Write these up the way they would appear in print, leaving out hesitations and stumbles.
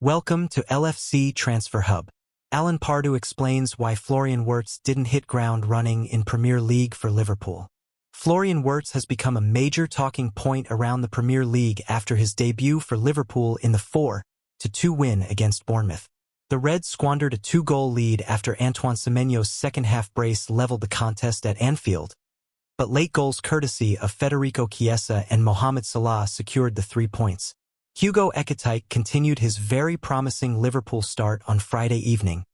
Welcome to LFC Transfer Hub. Alan Pardew explains why Florian Wirtz didn't hit ground running in Premier League for Liverpool. Florian Wirtz has become a major talking point around the Premier League after his debut for Liverpool in the 4-2 win against Bournemouth. The Reds squandered a 2-goal lead after Antoine Semenyo's second-half brace leveled the contest at Anfield, but late goals courtesy of Federico Chiesa and Mohamed Salah secured the 3 points. Hugo Ekitike continued his very promising Liverpool start on Friday evening,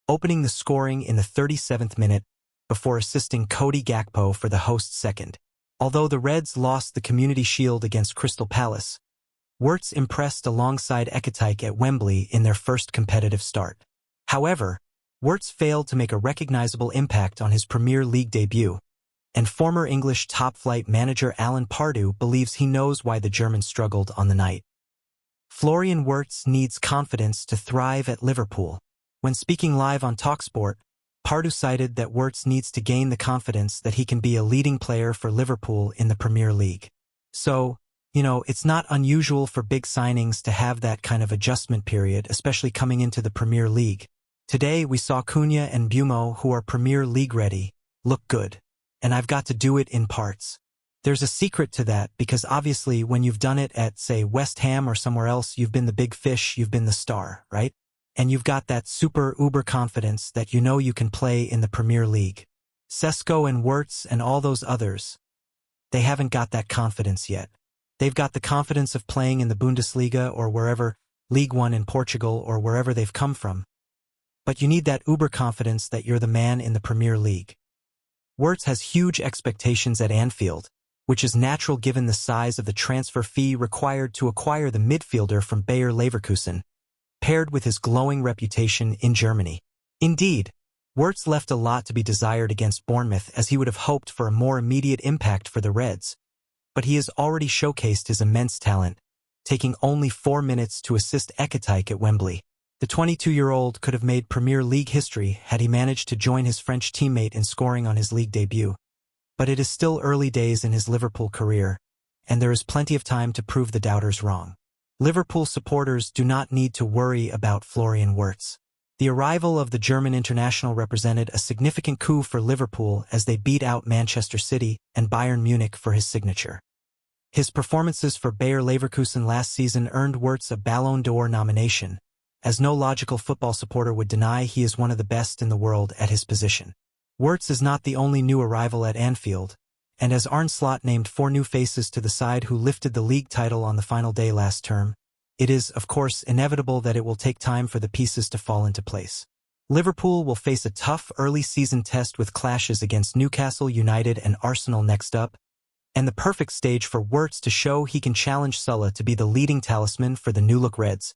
opening the scoring in the 37th minute before assisting Cody Gakpo for the host's second. Although the Reds lost the Community Shield against Crystal Palace, Wirtz impressed alongside Ekitike at Wembley in their first competitive start. However, Wirtz failed to make a recognizable impact on his Premier League debut, and former English top-flight manager Alan Pardew believes he knows why the German struggled on the night. Florian Wirtz needs confidence to thrive at Liverpool. When speaking live on TalkSport, Pardew cited that Wirtz needs to gain the confidence that he can be a leading player for Liverpool in the Premier League. So, it's not unusual for big signings to have that kind of adjustment period, especially coming into the Premier League. Today, we saw Cunha and Bumo, who are Premier League ready, look good. And I've got to do it in parts. There's a secret to that because obviously when you've done it at, say, West Ham or somewhere else, you've been the big fish, you've been the star, right? And you've got that super uber confidence that you can play in the Premier League. Sesko and Wirtz and all those others, they haven't got that confidence yet. They've got the confidence of playing in the Bundesliga or wherever, League One in Portugal or wherever they've come from. But you need that uber confidence that you're the man in the Premier League. Wirtz has huge expectations at Anfield, which is natural given the size of the transfer fee required to acquire the midfielder from Bayer Leverkusen, paired with his glowing reputation in Germany. Indeed, Wirtz left a lot to be desired against Bournemouth as he would have hoped for a more immediate impact for the Reds, but he has already showcased his immense talent, taking only 4 minutes to assist Ekitike at Wembley. The 22-year-old could have made Premier League history had he managed to join his French teammate in scoring on his league debut. But it is still early days in his Liverpool career, and there is plenty of time to prove the doubters wrong. Liverpool supporters do not need to worry about Florian Wirtz. The arrival of the German international represented a significant coup for Liverpool as they beat out Manchester City and Bayern Munich for his signature. His performances for Bayer Leverkusen last season earned Wirtz a Ballon d'Or nomination, as no logical football supporter would deny he is one of the best in the world at his position. Wirtz is not the only new arrival at Anfield, and as Arne Slot named 4 new faces to the side who lifted the league title on the final day last term, it is, of course, inevitable that it will take time for the pieces to fall into place. Liverpool will face a tough early-season test with clashes against Newcastle United and Arsenal next up, and the perfect stage for Wirtz to show he can challenge Salah to be the leading talisman for the new-look Reds.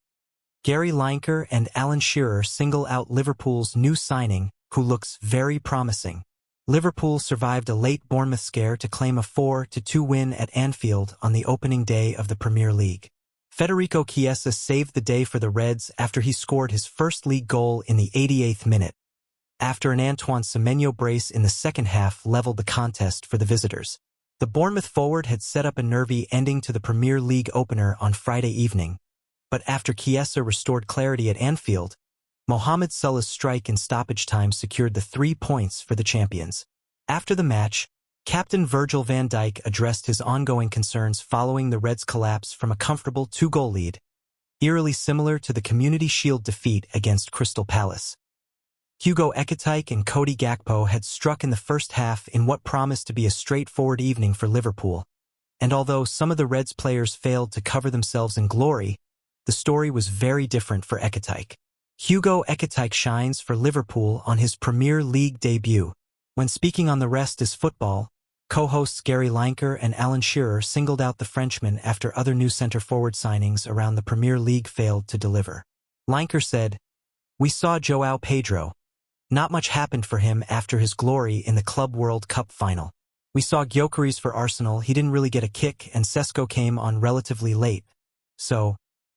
Gary Lineker and Alan Shearer single out Liverpool's new signing, who looks very promising. Liverpool survived a late Bournemouth scare to claim a 4-2 win at Anfield on the opening day of the Premier League. Federico Chiesa saved the day for the Reds after he scored his first league goal in the 88th minute, after an Antoine Semenyo brace in the second half leveled the contest for the visitors. The Bournemouth forward had set up a nervy ending to the Premier League opener on Friday evening, but after Chiesa restored clarity at Anfield, Mohamed Salah's strike in stoppage time secured the 3 points for the champions. After the match, captain Virgil van Dijk addressed his ongoing concerns following the Reds' collapse from a comfortable 2-goal lead, eerily similar to the Community Shield defeat against Crystal Palace. Hugo Ekitike and Cody Gakpo had struck in the first half in what promised to be a straightforward evening for Liverpool, and although some of the Reds players failed to cover themselves in glory, the story was very different for Ekitike. Hugo Ekitike shines for Liverpool on his Premier League debut. When speaking on The Rest is Football, co-hosts Gary Lineker and Alan Shearer singled out the Frenchman after other new centre-forward signings around the Premier League failed to deliver. Lineker said, "We saw João Pedro. Not much happened for him after his glory in the Club World Cup final. We saw Gyökeres for Arsenal, he didn't really get a kick, and Sesko came on relatively late. So,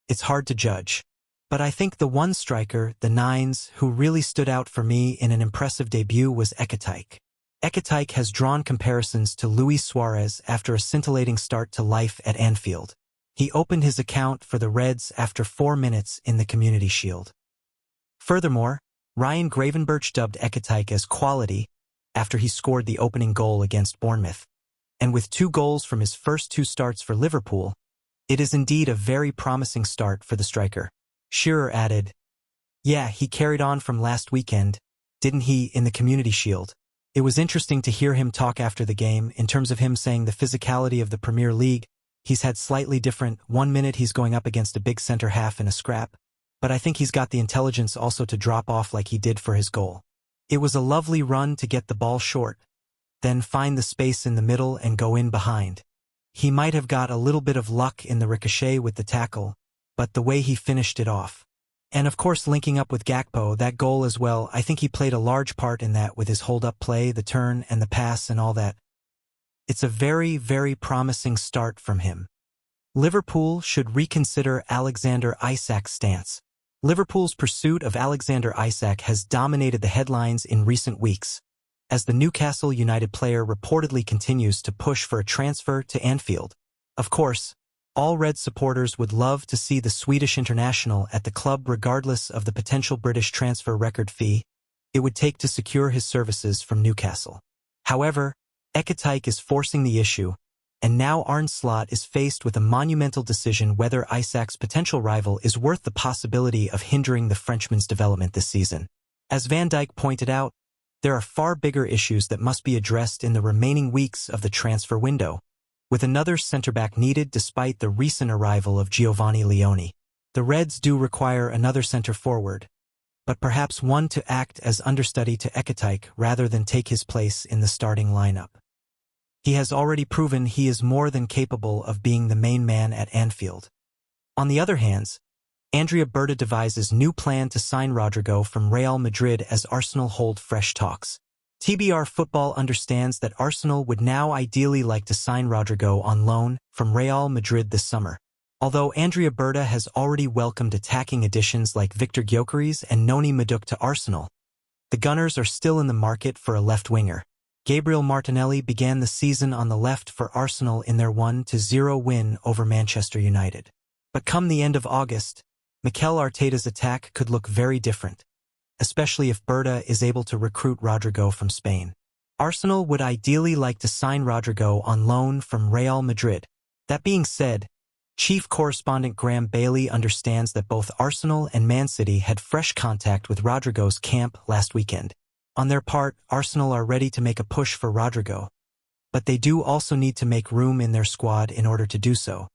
it's hard to judge. But I think the one striker, the Nines, who really stood out for me in an impressive debut was Ekitike. Ekitike has drawn comparisons to Luis Suarez after a scintillating start to life at Anfield. He opened his account for the Reds after 4 minutes in the Community Shield. Furthermore, Ryan Gravenberch dubbed Ekatike as quality after he scored the opening goal against Bournemouth. And with 2 goals from his first 2 starts for Liverpool, it is indeed a very promising start for the striker. Shearer added, "Yeah, he carried on from last weekend, didn't he, in the Community Shield?" It was interesting to hear him talk after the game in terms of him saying the physicality of the Premier League. He's had slightly different. 1 minute he's going up against a big center half in a scrap, but I think he's got the intelligence also to drop off like he did for his goal. It was a lovely run to get the ball short, then find the space in the middle and go in behind. He might have got a little bit of luck in the ricochet with the tackle, but the way he finished it off. And of course linking up with Gakpo, that goal as well, I think he played a large part in that with his hold-up play, the turn and the pass and all that. It's a very, very promising start from him. Liverpool should reconsider Alexander Isak's stance. Liverpool's pursuit of Alexander Isak has dominated the headlines in recent weeks, as the Newcastle United player reportedly continues to push for a transfer to Anfield. Of course, all Red supporters would love to see the Swedish international at the club regardless of the potential British transfer record fee it would take to secure his services from Newcastle. However, Ekatike is forcing the issue, and now Arne Slot is faced with a monumental decision whether Isak's potential rival is worth the possibility of hindering the Frenchman's development this season. As Van Dijk pointed out, there are far bigger issues that must be addressed in the remaining weeks of the transfer window, with another centre-back needed despite the recent arrival of Giovanni Leone. The Reds do require another centre-forward, but perhaps one to act as understudy to Ekatike rather than take his place in the starting lineup. He has already proven he is more than capable of being the main man at Anfield. On the other hand, Andrea Berta devises new plan to sign Rodrigo from Real Madrid as Arsenal hold fresh talks. TBR Football understands that Arsenal would now ideally like to sign Rodrigo on loan from Real Madrid this summer. Although Andrea Berta has already welcomed attacking additions like Victor Gyökeres and Noni Madueke to Arsenal, the Gunners are still in the market for a left winger. Gabriel Martinelli began the season on the left for Arsenal in their 1-0 win over Manchester United. But come the end of August, Mikel Arteta's attack could look very different, especially if Berta is able to recruit Rodrigo from Spain. Arsenal would ideally like to sign Rodrigo on loan from Real Madrid. That being said, chief correspondent Graham Bailey understands that both Arsenal and Man City had fresh contact with Rodrigo's camp last weekend. On their part, Arsenal are ready to make a push for Rodrigo, but they do also need to make room in their squad in order to do so.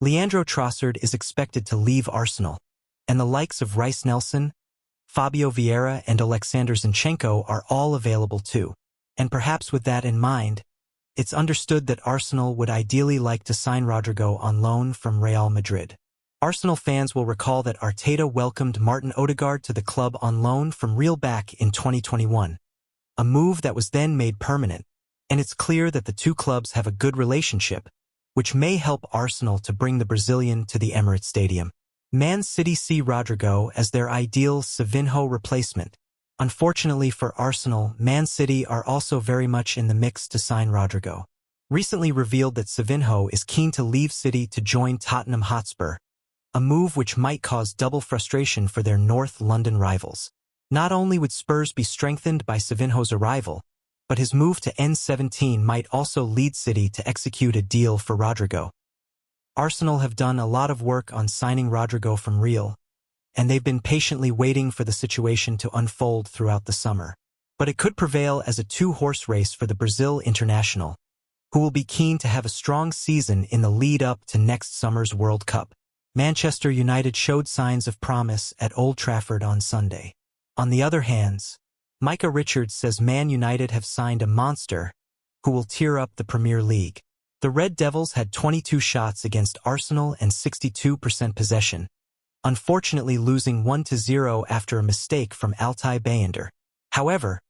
Leandro Trossard is expected to leave Arsenal, and the likes of Reiss Nelson, Fabio Vieira and Alexander Zinchenko are all available too. And perhaps with that in mind, it's understood that Arsenal would ideally like to sign Rodrigo on loan from Real Madrid. Arsenal fans will recall that Arteta welcomed Martin Odegaard to the club on loan from Real back in 2021, a move that was then made permanent, and it's clear that the two clubs have a good relationship, which may help Arsenal to bring the Brazilian to the Emirates Stadium. Man City see Rodrigo as their ideal Savinho replacement. Unfortunately for Arsenal, Man City are also very much in the mix to sign Rodrigo. Recently revealed that Savinho is keen to leave City to join Tottenham Hotspur, a move which might cause double frustration for their North London rivals. Not only would Spurs be strengthened by Savinho's arrival, but his move to N17 might also lead City to execute a deal for Rodrigo. Arsenal have done a lot of work on signing Rodrigo from Real, and they've been patiently waiting for the situation to unfold throughout the summer. But it could prevail as a two-horse race for the Brazil international, who will be keen to have a strong season in the lead-up to next summer's World Cup. Manchester United showed signs of promise at Old Trafford on Sunday. On the other hand, Micah Richards says Man United have signed a monster who will tear up the Premier League. The Red Devils had 22 shots against Arsenal and 62% possession, unfortunately losing 1-0 after a mistake from Altay Bayender. However,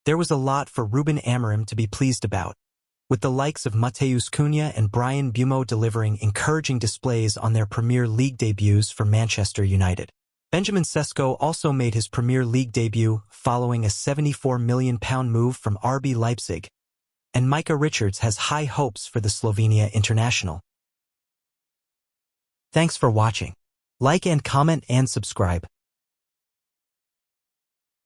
there was a lot for Ruben Amorim to be pleased about, with the likes of Mateus Cunha and Brian Bumo delivering encouraging displays on their Premier League debuts for Manchester United. Benjamin Sesko also made his Premier League debut following a £74 million move from RB Leipzig, and Micah Richards has high hopes for the Slovenia international. Thanks for watching. Like and comment and subscribe.